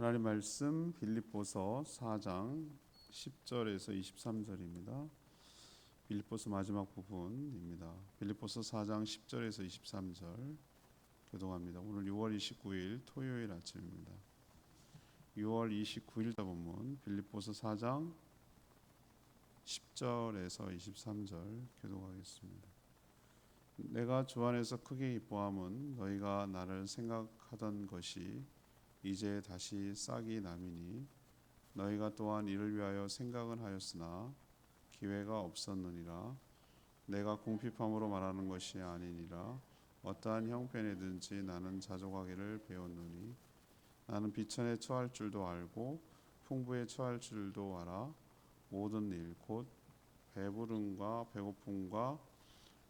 하나님 말씀 빌립보서 4장 10절에서 23절입니다. 빌립보서 마지막 부분입니다. 빌립보서 4장 10절에서 23절 교독합니다. 오늘 6월 29일 토요일 아침입니다. 6월 29일 본문 빌립보서 4장 10절에서 23절 교독하겠습니다. 내가 주 안에서 크게 기뻐함은 너희가 나를 생각하던 것이 이제 다시 싹이 남이니 너희가 또한 이를 위하여 생각은 하였으나 기회가 없었느니라. 내가 궁핍함으로 말하는 것이 아니니라. 어떠한 형편이든지 나는 자족하기를 배웠노니 나는 비천에 처할 줄도 알고 풍부에 처할 줄도 알아. 모든 일 곧 배부름과 배고픔과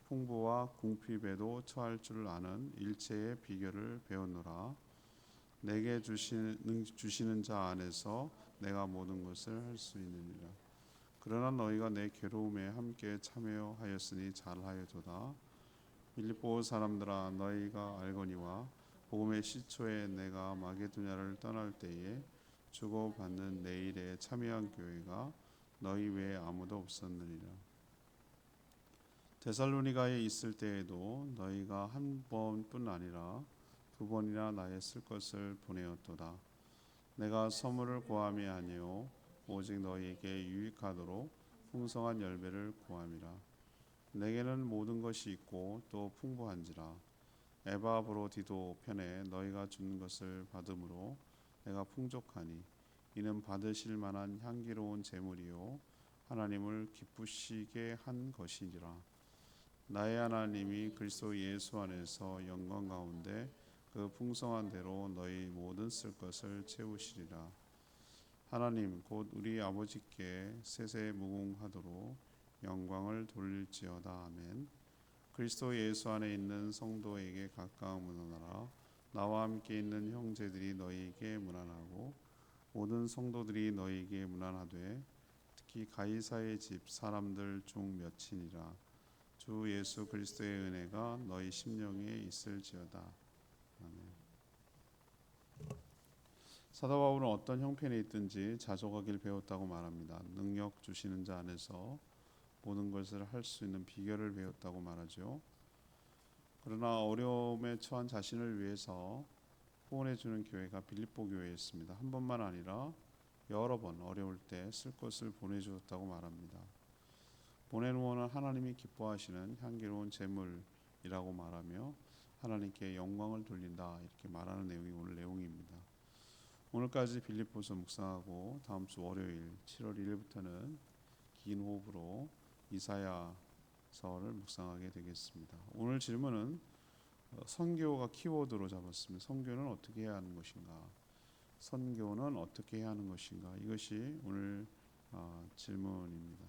풍부와 궁핍에도 처할 줄 아는 일체의 비결을 배웠노라. 내게 주시는 자 안에서 내가 모든 것을 할 수 있느니라. 그러나 너희가 내 괴로움에 함께 참여하였으니 잘하여도다. 빌립보 사람들아, 너희가 알거니와 복음의 시초에 내가 마게도냐를 떠날 때에 주고받는 내 일에 참여한 교회가 너희 외에 아무도 없었느니라. 데살로니가에 있을 때에도 너희가 한 번뿐 아니라 두 번이나 나의 쓸 것을 보내었도다. 내가 선물을 구함이 아니요 오직 너희에게 유익하도록 풍성한 열매를 구함이라. 내게는 모든 것이 있고 또 풍부한지라. 에바브로디도 편에 너희가 주는 것을 받음으로 내가 풍족하니 이는 받으실 만한 향기로운 제물이요 하나님을 기쁘시게 한 것이니라. 나의 하나님이 그리스도 예수 안에서 영광 가운데 그 풍성한 대로 너희 모든 쓸 것을 채우시리라. 하나님 곧 우리 아버지께 세세 무궁하도록 영광을 돌릴지어다. 아멘. 그리스도 예수 안에 있는 성도에게 가까운 문안하라. 나와 함께 있는 형제들이 너희에게 문안하고 모든 성도들이 너희에게 문안하되 특히 가이사의 집 사람들 중 몇이니라. 주 예수 그리스도의 은혜가 너희 심령에 있을지어다. 아멘. 사도 바울은 어떤 형편에 있든지 자족하길 배웠다고 말합니다. 능력 주시는 자 안에서 모든 것을 할 수 있는 비결을 배웠다고 말하죠. 그러나 어려움에 처한 자신을 위해서 후원해 주는 교회가 빌립보 교회였습니다. 한 번만 아니라 여러 번 어려울 때 쓸 것을 보내주었다고 말합니다. 보내놓으면 하나님이 기뻐하시는 향기로운 제물이라고 말하며 하나님께 영광을 돌린다 이렇게 말하는 내용이 오늘 내용입니다. 오늘까지 빌립보서 묵상하고 다음 주 월요일 7월 1일부터는 긴 호흡으로 이사야서를 묵상하게 되겠습니다. 오늘 질문은 선교가 키워드로 잡았습니다. 선교는 어떻게 해야 하는 것인가? 선교는 어떻게 해야 하는 것인가? 이것이 오늘 질문입니다.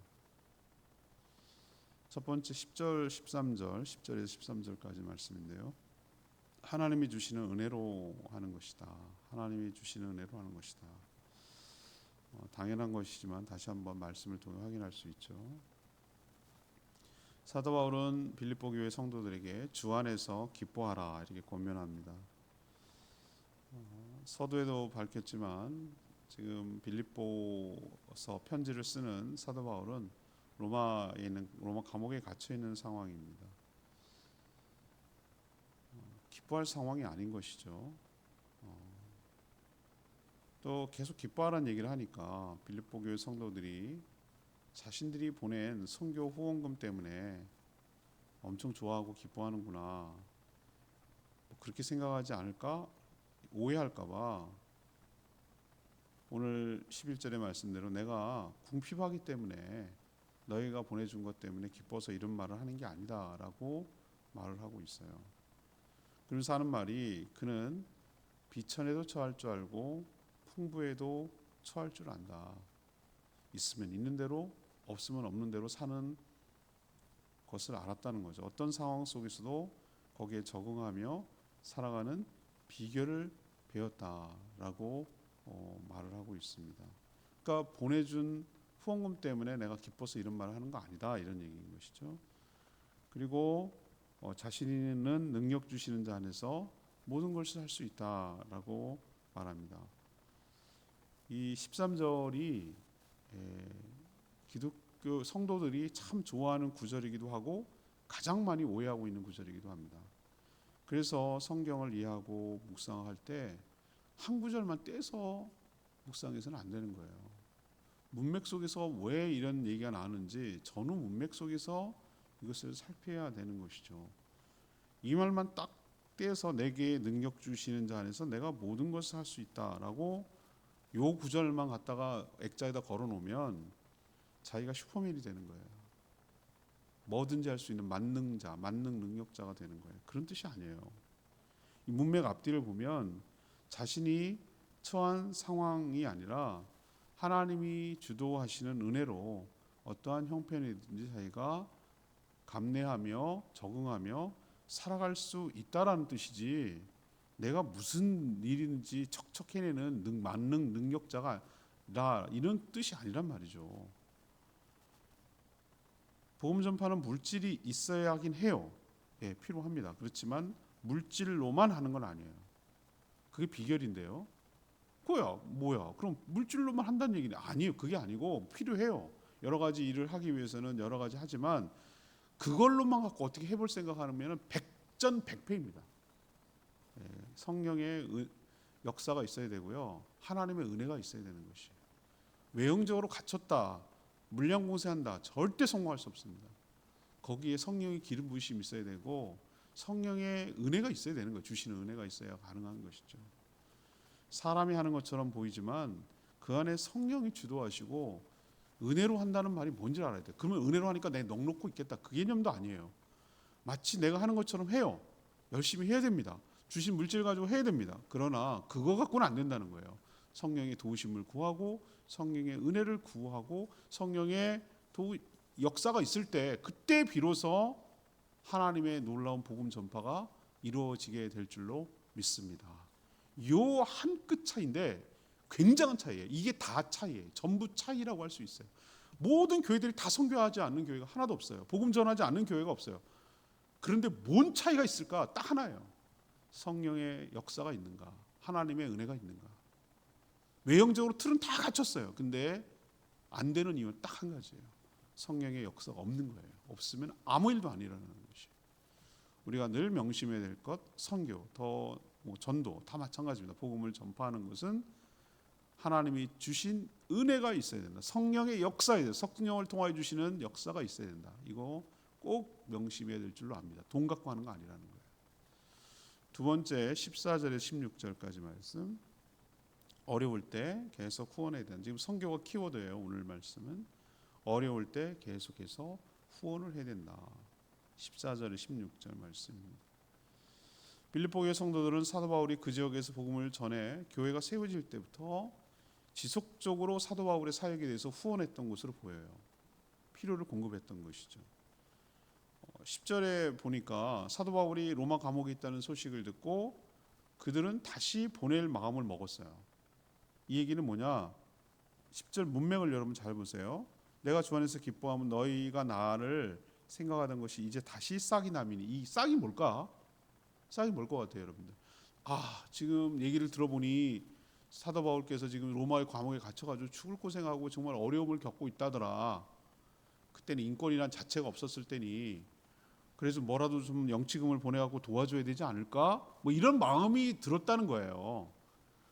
첫 번째 10절, 13절, 10절에서 13절까지 말씀인데요. 하나님이 주시는 은혜로 하는 것이다. 하나님이 주시는 은혜로 하는 것이다. 당연한 것이지만 다시 한번 말씀을 통해 확인할 수 있죠. 사도 바울은 빌립보 교회 성도들에게 주 안에서 기뻐하라 이렇게 권면합니다. 서두에도 밝혔지만 지금 빌립보서 편지를 쓰는 사도 바울은 로마에 있는 로마 감옥에 갇혀 있는 상황입니다. 기뻐할 상황이 아닌 것이죠. 또 계속 기뻐하라는 얘기를 하니까 빌립보 교회 성도들이 자신들이 보낸 선교 후원금 때문에 엄청 좋아하고 기뻐하는구나 그렇게 생각하지 않을까 오해할까 봐 오늘 11절의 말씀대로 내가 궁핍하기 때문에 너희가 보내준 것 때문에 기뻐서 이런 말을 하는 게 아니다 라고 말을 하고 있어요. 그러면서 하는 말이 그는 비천에도 처할 줄 알고 풍부에도 처할 줄 안다. 있으면 있는 대로 없으면 없는 대로 사는 것을 알았다는 거죠. 어떤 상황 속에서도 거기에 적응하며 살아가는 비결을 배웠다라고 말을 하고 있습니다. 그러니까 보내준 후원금 때문에 내가 기뻐서 이런 말을 하는 거 아니다 이런 얘기인 것이죠. 그리고 자신은 능력 주시는 자 안에서 모든 것을 할 수 있다라고 말합니다. 이 13절이 기독교 성도들이 참 좋아하는 구절이기도 하고 가장 많이 오해하고 있는 구절이기도 합니다. 그래서 성경을 이해하고 묵상할 때 한 구절만 떼서 묵상해서는 안 되는 거예요. 문맥 속에서 왜 이런 얘기가 나오는지 전후 문맥 속에서 이것을 살펴야 되는 것이죠. 이 말만 딱 떼서 내게 능력 주시는 자 안에서 내가 모든 것을 할 수 있다라고 요 구절만 갖다가 액자에다 걸어놓으면 자기가 슈퍼맨이 되는 거예요. 뭐든지 할 수 있는 만능자, 만능 능력자가 되는 거예요. 그런 뜻이 아니에요. 이 문맥 앞뒤를 보면 자신이 처한 상황이 아니라 하나님이 주도하시는 은혜로 어떠한 형편이든지 자기가 감내하며 적응하며 살아갈 수 있다라는 뜻이지, 내가 무슨 일인지 척척 해내는 만능 능력자가 나 이런 뜻이 아니란 말이죠. 복음 전파는 물질이 있어야 하긴 해요. 예, 필요합니다. 그렇지만 물질로만 하는 건 아니에요. 그게 비결인데요. 뭐야? 그럼 물질로만 한다는 얘기는 아니에요. 그게 아니고 필요해요. 여러 가지 일을 하기 위해서는 여러 가지 하지만 그걸로만 갖고 어떻게 해볼 생각하면 백전백패입니다. 예, 성령의 역사가 있어야 되고요. 하나님의 은혜가 있어야 되는 것이에요. 외형적으로 갖췄다, 물량 공세한다, 절대 성공할 수 없습니다. 거기에 성령의 기름 부으심이 있어야 되고 성령의 은혜가 있어야 되는 거예요. 주시는 은혜가 있어야 가능한 것이죠. 사람이 하는 것처럼 보이지만 그 안에 성령이 주도하시고 은혜로 한다는 말이 뭔지 알아야 돼요. 그러면 은혜로 하니까 내가 넋놓고 있겠다, 그 개념도 아니에요. 마치 내가 하는 것처럼 해요. 열심히 해야 됩니다. 주신 물질 가지고 해야 됩니다. 그러나 그거 갖고는 안 된다는 거예요. 성령의 도우심을 구하고 성령의 은혜를 구하고 성령의 역사가 있을 때 그때 비로소 하나님의 놀라운 복음 전파가 이루어지게 될 줄로 믿습니다. 요 한 끗 차이인데 굉장한 차이예요. 이게 다 차이예요. 전부 차이라고 할 수 있어요. 모든 교회들이 다 선교하지 않는 교회가 하나도 없어요. 복음 전하지 않는 교회가 없어요. 그런데 뭔 차이가 있을까? 딱 하나예요. 성령의 역사가 있는가, 하나님의 은혜가 있는가. 외형적으로 틀은 다 갖췄어요. 근데 안 되는 이유는 딱 한 가지예요. 성령의 역사가 없는 거예요. 없으면 아무 일도 안 일어나는 것이. 우리가 늘 명심해야 될 것, 선교, 전도 다 마찬가지입니다. 복음을 전파하는 것은 하나님이 주신 은혜가 있어야 된다. 성령의 역사에 대해서 성령을 통하여 주시는 역사가 있어야 된다. 이거 꼭 명심해야 될 줄로 압니다. 돈 갖고 하는 거 아니라는 거예요. 두 번째 14절에 16절까지 말씀. 어려울 때 계속 후원해야 된다. 지금 선교가 키워드예요. 오늘 말씀은 어려울 때 계속해서 후원을 해야 된다. 14절에 16절 말씀입니다. 빌립보 교회 성도들은 사도 바울이 그 지역에서 복음을 전해 교회가 세워질 때부터 지속적으로 사도 바울의 사역에 대해서 후원했던 것으로 보여요. 필요를 공급했던 것이죠. 10절에 보니까 사도 바울이 로마 감옥에 있다는 소식을 듣고 그들은 다시 보낼 마음을 먹었어요. 이 얘기는 뭐냐? 10절 문맥을 여러분 잘 보세요. 내가 주 안에서 기뻐하면 너희가 나를 생각하던 것이 이제 다시 싹이 나미니. 이 싹이 뭘까? 싹이 뭘 것 같아요, 여러분들? 지금 얘기를 들어보니 사도 바울께서 지금 로마의 감옥에 갇혀가지고 죽을 고생하고 정말 어려움을 겪고 있다더라. 그때는 인권이란 자체가 없었을 때니 그래서 뭐라도 좀 영치금을 보내갖고 도와줘야 되지 않을까? 뭐 이런 마음이 들었다는 거예요.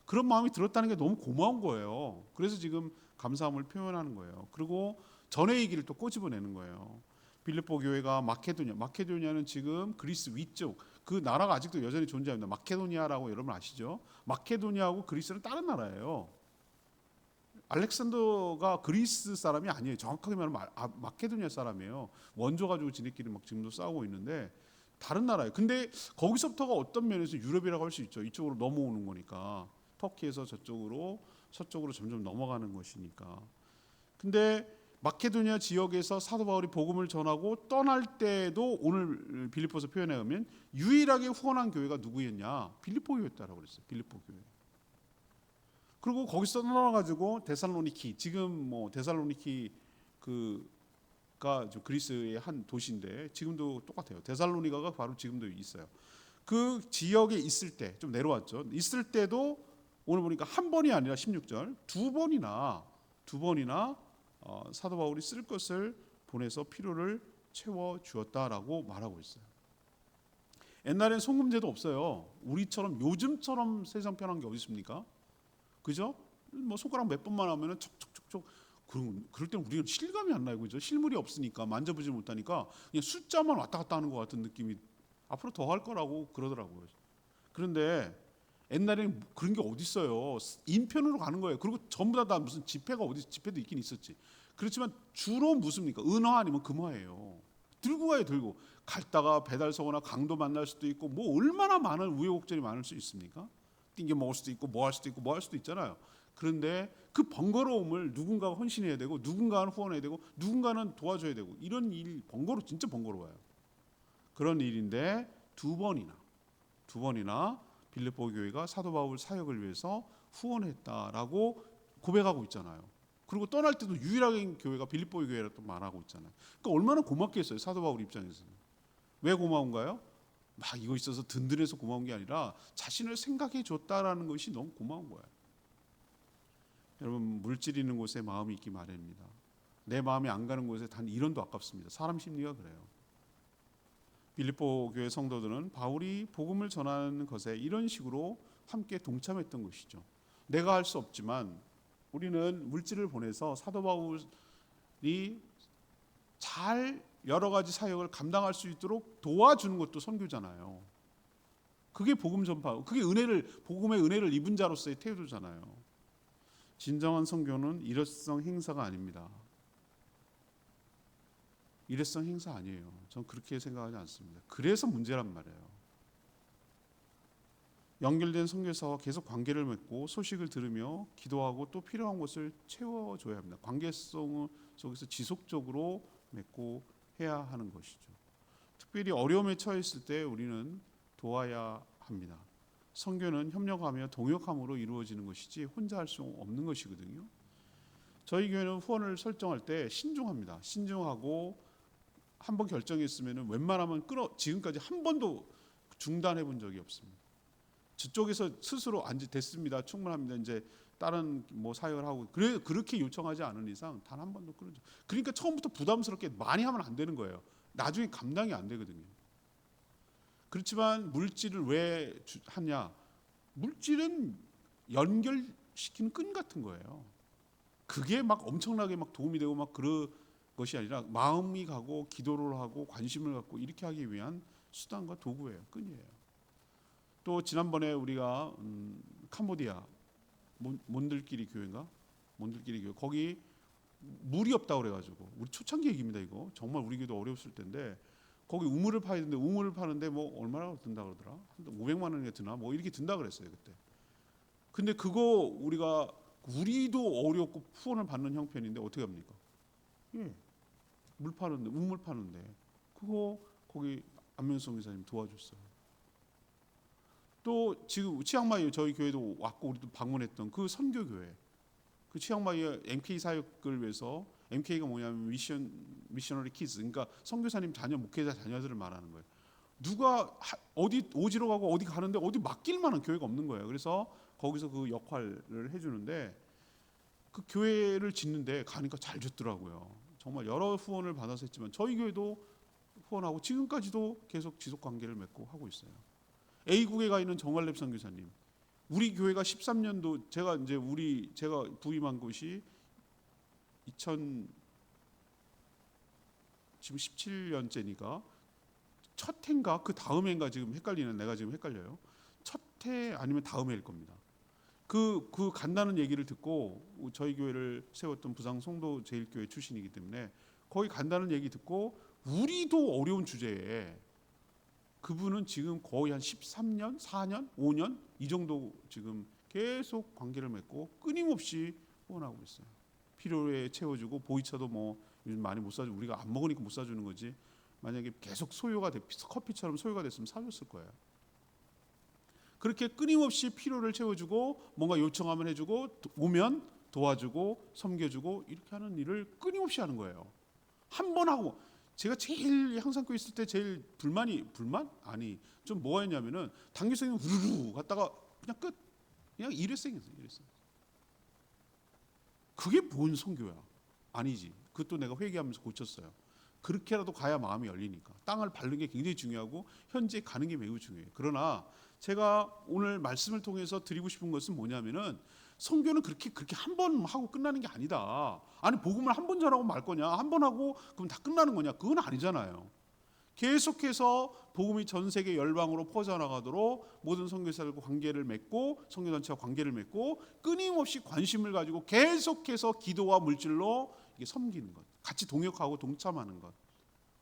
그런 마음이 들었다는 게 너무 고마운 거예요. 그래서 지금 감사함을 표현하는 거예요. 그리고 전의 얘기를 또 꼬집어내는 거예요. 빌립보 교회가 마케도니아는 지금 그리스 위쪽, 그 나라가 아직도 여전히 존재합니다. 마케도니아라고 여러분 아시죠? 마케도니아하고 그리스는 다른 나라예요. 알렉산더가 그리스 사람이 아니에요. 정확하게 말하면 마케도니아 사람이에요. 원조 가지고 지네끼리 막 지금도 싸우고 있는데 다른 나라예요. 근데 거기서부터가 어떤 면에서 유럽이라고 할 수 있죠. 이쪽으로 넘어오는 거니까. 터키에서 서쪽으로 점점 넘어가는 것이니까. 근데 마케도니아 지역에서 사도 바울이 복음을 전하고 떠날 때도 오늘 빌립보서 표현에 의하면 유일하게 후원한 교회가 누구였냐? 빌립보 교회였다라고 그랬어요. 빌립보 교회. 그리고 거기서 떠나가지고 데살로니키, 지금 뭐 데살로니키 가 그리스의 한 도시인데 지금도 똑같아요. 데살로니가가 바로 지금도 있어요. 그 지역에 있을 때 좀 내려왔죠. 있을 때도 오늘 보니까 한 번이 아니라 16절 두 번이나 사도 바울이 쓸 것을 보내서 필요를 채워 주었다라고 말하고 있어요. 옛날엔 송금제도 없어요. 우리처럼 요즘처럼 세상 편한 게 어디 있습니까? 그죠? 뭐 손가락 몇 번만 하면은 촉촉촉촉. 그럴 때는 우리는 실감이 안 나요, 그죠? 실물이 없으니까 만져보지 못하니까 그냥 숫자만 왔다 갔다 하는 것 같은 느낌이 앞으로 더 할 거라고 그러더라고요. 그런데 옛날에는 그런 게 어디 있어요? 인편으로 가는 거예요. 그리고 전부 다 무슨 지폐가 어디 지폐도 있긴 있었지. 그렇지만 주로 무슨입니까? 은화 아니면 금화예요. 들고 가요, 들고. 갔다가 배달서거나 강도 만날 수도 있고 뭐 얼마나 많은 우여곡절이 많을 수 있습니까? 띵겨 먹을 수도 있고 뭐 할 수도 있고 뭐 할 수도 있잖아요. 그런데 그 번거로움을 누군가가 헌신해야 되고 누군가는 후원해야 되고 누군가는 도와줘야 되고 이런 일 진짜 번거로워요. 그런 일인데 두 번이나 빌립보 교회가 사도 바울 사역을 위해서 후원했다라고 고백하고 있잖아요. 그리고 떠날 때도 유일하게 교회가 빌립보 교회라고 말하고 있잖아요. 그러니까 얼마나 고맙겠어요, 사도 바울 입장에서는. 왜 고마운가요? 막 이거 있어서 든든해서 고마운 게 아니라 자신을 생각해 줬다라는 것이 너무 고마운 거예요. 여러분, 물질 있는 곳에 마음이 있기 마련입니다. 내 마음이 안 가는 곳에 단 1원도 아깝습니다. 사람 심리가 그래요. 빌립보 교회 성도들은 바울이 복음을 전하는 것에 이런 식으로 함께 동참했던 것이죠. 내가 할 수 없지만 우리는 물질을 보내서 사도 바울이 잘 여러 가지 사역을 감당할 수 있도록 도와주는 것도 선교잖아요. 그게 복음 전파, 그게 복음의 은혜를 입은 자로서의 태도잖아요. 진정한 선교는 일회성 행사가 아닙니다. 일회성 행사 아니에요. 전 그렇게 생각하지 않습니다. 그래서 문제란 말이에요. 연결된 선교사와 계속 관계를 맺고 소식을 들으며 기도하고 또 필요한 것을 채워줘야 합니다. 관계성 속에서 지속적으로 맺고 해야 하는 것이죠. 특별히 어려움에 처했을 때 우리는 도와야 합니다. 선교는 협력하며 동역함으로 이루어지는 것이지 혼자 할 수 없는 것이거든요. 저희 교회는 후원을 설정할 때 신중합니다. 신중하고 한번 결정했으면 웬만하면 지금까지 한 번도 중단해 본 적이 없습니다. 저쪽에서 스스로 됐습니다. 충분합니다. 이제 다른 뭐 사역을 하고 그렇게 요청하지 않은 이상 단 한 번도 끊어져. 그러니까 처음부터 부담스럽게 많이 하면 안 되는 거예요. 나중에 감당이 안 되거든요. 그렇지만 물질을 왜 하냐? 물질은 연결시키는 끈 같은 거예요. 그게 막 엄청나게 막 도움이 되고 막 그런 것이 아니라 마음이 가고 기도를 하고 관심을 갖고 이렇게 하기 위한 수단과 도구예요. 끈이에요. 또 지난번에 우리가 캄보디아 몬들끼리 교회인가? 몬들끼리 교회 거기 물이 없다고 그래가지고 우리 초창기 얘기입니다. 이거 정말 우리 교회도 어려웠을 텐데 거기 우물을 파야 되는데 우물을 파는데 뭐 얼마나 든다 그러더라? 500만 원이 드나? 뭐 이렇게 든다 그랬어요 그때. 근데 그거 우리도 어렵고 후원을 받는 형편인데 어떻게 합니까? 예, 물 파는데 우물 파는데 그거 거기 안면성 기사님 도와줬어요. 또 지금 치앙마이 저희 교회도 왔고 우리도 방문했던 그 선교교회 그 치앙마이 MK 사역을 위해서 MK가 뭐냐면 미셔너리 키즈 그러니까 선교사님 자녀 목회자 자녀들을 말하는 거예요. 누가 어디 오지로 가고 어디 가는데 어디 맡길 만한 교회가 없는 거예요. 그래서 거기서 그 역할을 해주는데 그 교회를 짓는데 가니까 잘 짓더라고요. 정말 여러 후원을 받아서 했지만 저희 교회도 후원하고 지금까지도 계속 지속 관계를 맺고 하고 있어요. A국에 가 있는 정갈렙 선교사님, 우리 교회가 13년도 제가 부임한 곳이 지금 17년째니까 첫 해인가 그 다음 해인가 지금 헷갈리는 내가 지금 헷갈려요. 첫 해 아니면 다음 해일 겁니다. 그 간다는 얘기를 듣고 저희 교회를 세웠던 부상 송도 제일교회 출신이기 때문에 거기 간다는 얘기 듣고 우리도 어려운 주제에 그분은 지금 거의 한 13년, 4년, 5년 이 정도 지금 계속 관계를 맺고 끊임없이 후원하고 있어요. 필요에 채워주고 보이차도 뭐 요즘 많이 못 사주 우리가 안 먹으니까 못 사주는 거지. 만약에 계속 커피처럼 소요가 됐으면 사줬을 거예요. 그렇게 끊임없이 필요를 채워주고 뭔가 요청하면 해주고 오면 도와주고 섬겨주고 이렇게 하는 일을 끊임없이 하는 거예요. 한 번 하고 제가 제일 향상교 있을 때 제일 불만? 아니 좀 뭐가 있냐면은 당교생님 우르르 갔다가 그냥 끝. 그냥 일회성이었어요. 일회성. 그게 뭔 선교야? 아니지. 그것도 내가 회개하면서 고쳤어요. 그렇게라도 가야 마음이 열리니까. 땅을 밟는 게 굉장히 중요하고 현재 가는 게 매우 중요해요. 그러나 제가 오늘 말씀을 통해서 드리고 싶은 것은 뭐냐면은 선교는 그렇게 한 번 하고 끝나는 게 아니다. 아니 복음을 한 번 전하고 말 거냐? 한 번 하고 그럼 다 끝나는 거냐? 그건 아니잖아요. 계속해서 복음이 전 세계 열방으로 퍼져나가도록 모든 선교사들과 관계를 맺고 선교단체와 관계를 맺고 끊임없이 관심을 가지고 계속해서 기도와 물질로 이게 섬기는 것, 같이 동역하고 동참하는 것,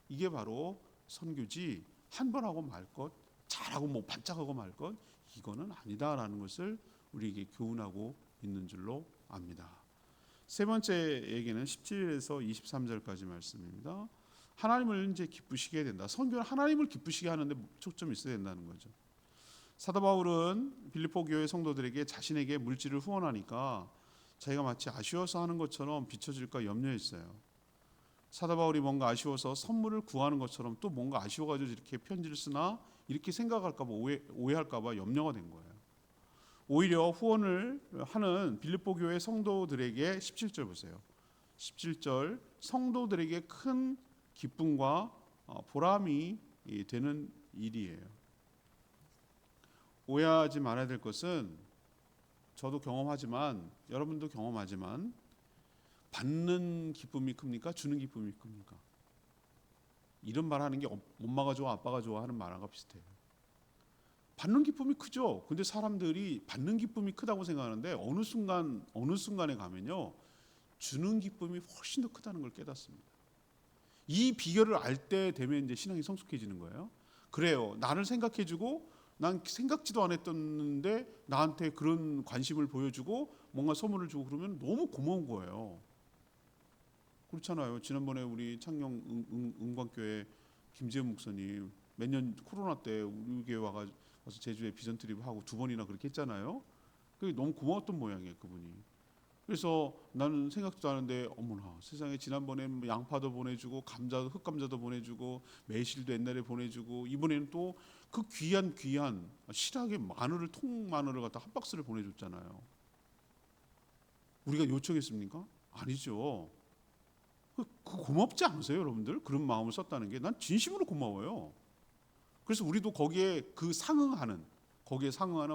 이게 바로 선교지. 한 번 하고 말 것, 잘하고 뭐 반짝하고 말 것, 이거는 아니다라는 것을 우리에게 교훈하고 있는 줄로 압니다. 세 번째 얘기는 17절에서 23절까지 말씀입니다. 하나님을 이제 기쁘시게 해야 된다. 선교는 하나님을 기쁘시게 하는데 초점이 있어야 된다는 거죠. 사도 바울은 빌립보 교회 성도들에게 자신에게 물질을 후원하니까 자기가 마치 아쉬워서 하는 것처럼 비춰질까 염려했어요. 사도 바울이 뭔가 아쉬워서 선물을 구하는 것처럼 또 뭔가 아쉬워가지고 이렇게 편지를 쓰나 이렇게 생각할까봐 오해할까봐 염려가 된 거예요. 오히려 후원을 하는 빌립보 교회 성도들에게 17절 보세요. 17절 성도들에게 큰 기쁨과 보람이 되는 일이에요. 오해하지 말아야 될 것은 저도 경험하지만 여러분도 경험하지만 받는 기쁨이 큽니까? 주는 기쁨이 큽니까? 이런 말 하는 게 엄마가 좋아 아빠가 좋아 하는 말하고 비슷해요. 받는 기쁨이 크죠. 근데 사람들이 받는 기쁨이 크다고 생각하는데 어느 순간에 가면요 주는 기쁨이 훨씬 더 크다는 걸 깨닫습니다. 이 비결을 알 때 되면 이제 신앙이 성숙해지는 거예요. 그래요. 나를 생각해주고 난 생각지도 않았던데 나한테 그런 관심을 보여주고 뭔가 선물을 주고 그러면 너무 고마운 거예요. 그렇잖아요. 지난번에 우리 창녕 은광교회 김재훈 목사님 몇 년 코로나 때 우리 교회 와서 제주에 비전 트립 하고 2번이나 그렇게 했잖아요. 그게 너무 고마웠던 모양이에요, 그분이. 그래서 나는 생각도 않은데 어머나 세상에 지난번에 양파도 보내주고 감자도 흑감자도 보내주고 매실도 옛날에 보내주고 이번에는 또 그 귀한 실하게 통마늘을 갖다 한 박스를 보내줬잖아요. 우리가 요청했습니까? 아니죠. 그 고맙지 않으세요, 여러분들? 그런 마음을 썼다는 게 난 진심으로 고마워요. 그래서 우리도 거기에 상응하는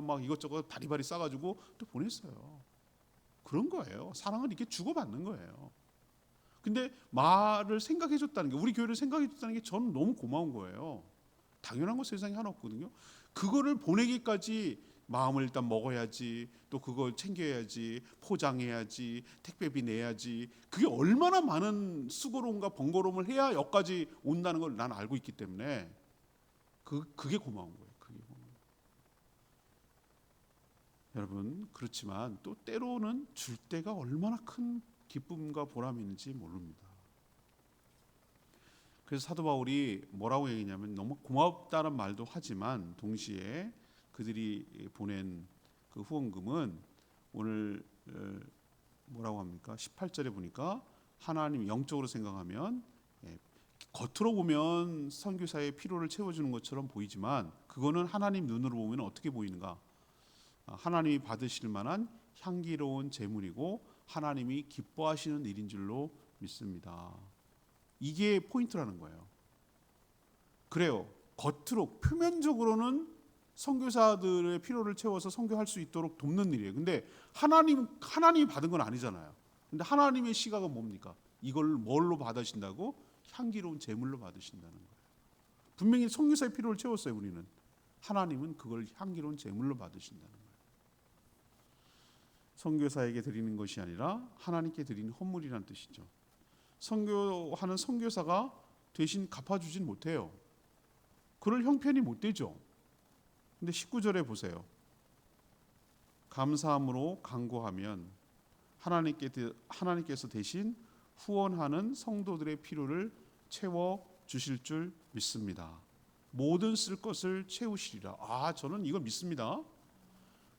막 이것저것 바리바리 싸가지고 또 보냈어요. 그런 거예요. 사랑을 이렇게 주고받는 거예요. 근데 말을 생각해줬다는 게 우리 교회를 생각해줬다는 게 저는 너무 고마운 거예요. 당연한 거 세상에 하나 없거든요. 그거를 보내기까지 마음을 일단 먹어야지 또 그걸 챙겨야지 포장해야지 택배비 내야지 그게 얼마나 많은 수고로움과 번거로움을 해야 여기까지 온다는 걸 난 알고 있기 때문에 그게 고마운 거예요. 그게 고마운 거예요. 여러분 그렇지만 또 때로는 줄 때가 얼마나 큰 기쁨과 보람이 있는지 모릅니다. 그래서 사도 바울이 뭐라고 얘기냐면 너무 고맙다는 말도 하지만 동시에 그들이 보낸 그 후원금은 오늘 뭐라고 합니까? 18절에 보니까 하나님 영적으로 생각하면 겉으로 보면 선교사의 필요를 채워주는 것처럼 보이지만 그거는 하나님 눈으로 보면 어떻게 보이는가? 하나님이 받으실 만한 향기로운 제물이고 하나님이 기뻐하시는 일인 줄로 믿습니다. 이게 포인트라는 거예요. 그래요. 겉으로 표면적으로는 선교사들의 필요를 채워서 선교할 수 있도록 돕는 일이에요. 근데 하나님이 받은 건 아니잖아요. 근데 하나님의 시각은 뭡니까? 이걸 뭘로 받으신다고? 향기로운 제물로 받으신다는 거예요. 분명히 선교사의 필요를 채웠어요. 우리는. 하나님은 그걸 향기로운 제물로 받으신다는 거예요. 선교사에게 드리는 것이 아니라 하나님께 드리는 헌물이라는 뜻이죠. 선교하는 선교사가 대신 갚아주진 못해요. 그럴 형편이 못 되죠. 근데 19절에 보세요. 감사함으로 간구하면 하나님께서 대신 후원하는 성도들의 필요를 채워 주실 줄 믿습니다. 모든 쓸 것을 채우시리라. 저는 이걸 믿습니다.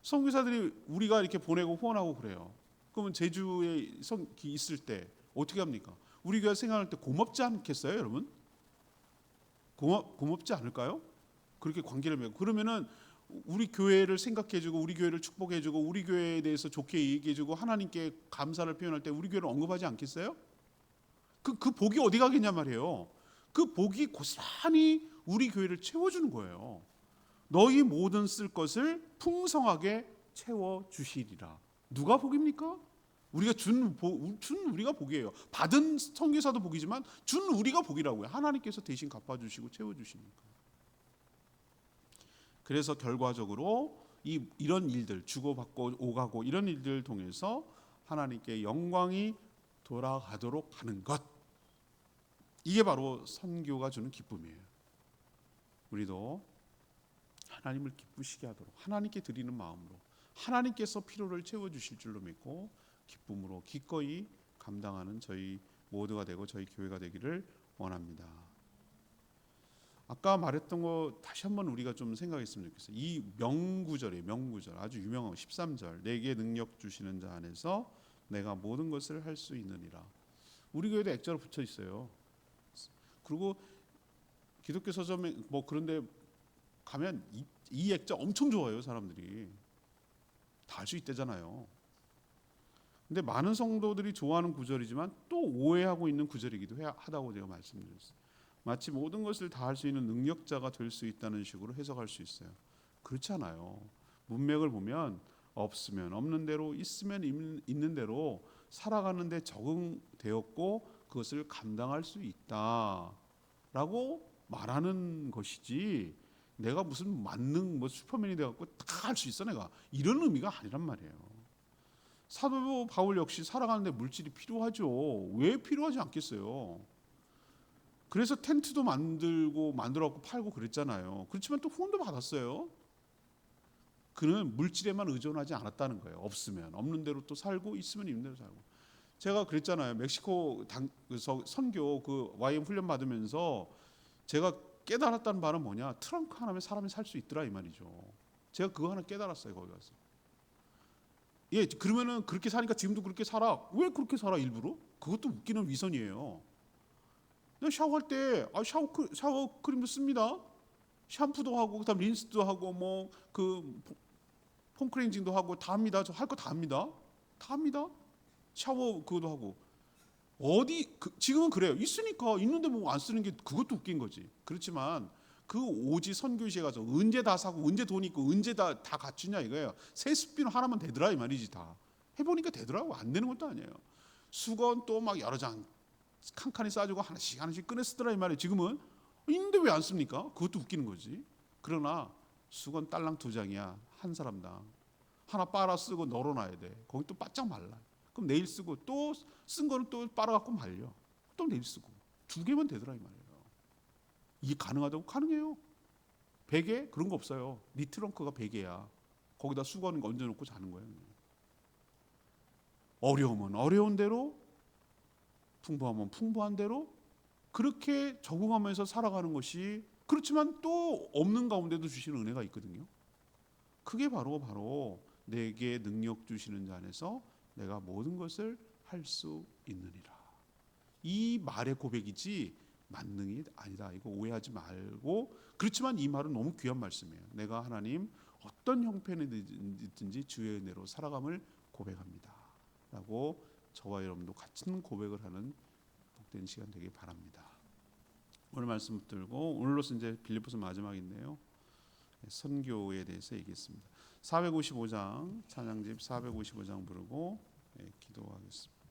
선교사들이 우리가 이렇게 보내고 후원하고 그래요. 그러면 제주에 있을 때 어떻게 합니까? 우리 교회 생활할 때 고맙지 않겠어요, 여러분? 고맙지 않을까요? 그렇게 관계를 맺고 그러면은 우리 교회를 생각해주고 우리 교회를 축복해주고 우리 교회에 대해서 좋게 얘기해주고 하나님께 감사를 표현할 때 우리 교회를 언급하지 않겠어요? 그 복이 어디 가겠냐 말이에요. 그 복이 고스란히 우리 교회를 채워주는 거예요. 너희 모든 쓸 것을 풍성하게 채워주시리라. 누가 복입니까? 우리가 준 우리가 복이에요. 받은 선교사도 복이지만 준 우리가 복이라고요. 하나님께서 대신 갚아주시고 채워주시니까. 그래서 결과적으로 이런 일들, 주고받고 오가고 이런 일들을 통해서 하나님께 영광이 돌아가도록 하는 것, 이게 바로 선교가 주는 기쁨이에요. 우리도 하나님을 기쁘시게 하도록 하나님께 드리는 마음으로 하나님께서 필요를 채워주실 줄로 믿고 기쁨으로 기꺼이 감당하는 저희 모두가 되고 저희 교회가 되기를 원합니다. 아까 말했던 거 다시 한번 우리가 좀 생각했으면 좋겠어요. 이 명구절이에요. 명구절, 아주 유명한 13절, 내게 능력 주시는 자 안에서 내가 모든 것을 할 수 있느니라. 우리 교회도 액자로 붙여 있어요. 그리고 기독교 서점에 뭐 그런데 가면 이 액자 엄청 좋아해요. 사람들이 다 할 수 있대잖아요. 근데 많은 성도들이 좋아하는 구절이지만 또 오해하고 있는 구절이기도 하다고 제가 말씀드렸어요. 마치 모든 것을 다 할 수 있는 능력자가 될 수 있다는 식으로 해석할 수 있어요. 그렇지 않아요. 문맥을 보면 없으면 없는 대로, 있으면 있는 대로 살아가는데 적응되었고 그것을 감당할 수 있다라고 말하는 것이지, 내가 무슨 만능 뭐 슈퍼맨이 돼갖고 다 할 수 있어 내가, 이런 의미가 아니란 말이에요. 사도 바울 역시 살아가는데 물질이 필요하죠. 왜 필요하지 않겠어요? 그래서 텐트도 만들어갖고 팔고 그랬잖아요. 그렇지만 또 후원도 받았어요. 그는 물질에만 의존하지 않았다는 거예요. 없으면 없는 대로 또 살고, 있으면 있는 대로 살고. 제가 그랬잖아요. 멕시코 선교 그 YM 훈련 받으면서 제가 깨달았다는 바는 뭐냐? 트렁크 하나면 사람이 살 수 있더라 이 말이죠. 제가 그거 하나 깨달았어요. 거기 가서. 예, 그러면은 그렇게 사니까 지금도 그렇게 살아. 왜 그렇게 살아 일부러? 그것도 웃기는 위선이에요. 샤워할 때 샤워 크림도 씁니다. 샴푸도 하고 그다음 린스도 하고 뭐 그 폼클렌징도 하고 다 합니다. 저 할 거 다 합니다. 다 합니다. 샤워 그것도 하고. 지금은 그래요. 있으니까 있는데 뭐 안 쓰는 게 그것도 웃긴 거지. 그렇지만 그 오지 선교시에 가서 언제 다 사고 언제 돈 있고 언제 다 갖추냐 이거예요. 세습비는 하나만 되더라 이 말이지. 다 해보니까 되더라고. 안 되는 것도 아니에요. 수건 또 막 여러 장 칸칸이 싸주고 하나씩 꺼내 쓰더라 이 말이에요. 지금은 있는데 왜 안 씁니까? 그것도 웃기는 거지. 그러나 수건 딸랑 2장이야. 한 사람당. 하나 빨아 쓰고 널어놔야 돼. 거기 또 바짝 말라. 그럼 내일 쓰고 또 쓴 거는 또 빨아갖고 말려. 또 내일 쓰고. 2개만 되더라 이 말이에요. 이게 가능하다고? 가능해요. 베개? 그런 거 없어요. 네 트렁크가 베개야. 거기다 수건 얹어놓고 자는 거예요. 어려우면 어려운 대로, 풍부하면 풍부한 대로 그렇게 적응하면서 살아가는 것이, 그렇지만 또 없는 가운데도 주시는 은혜가 있거든요. 그게 바로 내게 능력 주시는 자 안에서 내가 모든 것을 할 수 있느니라. 이 말의 고백이지 만능이 아니다. 이거 오해하지 말고. 그렇지만 이 말은 너무 귀한 말씀이에요. 내가 하나님 어떤 형편이든지 주의 은혜로 살아감을 고백합니다 라고 저와 여러분도 같은 고백을 하는 복된 시간 되길 바랍니다. 오늘 말씀 붙들고 오늘로서 이제 빌립보서 마지막인데요. 선교에 대해서 얘기했습니다. 455장 찬양집 455장 부르고 기도하겠습니다.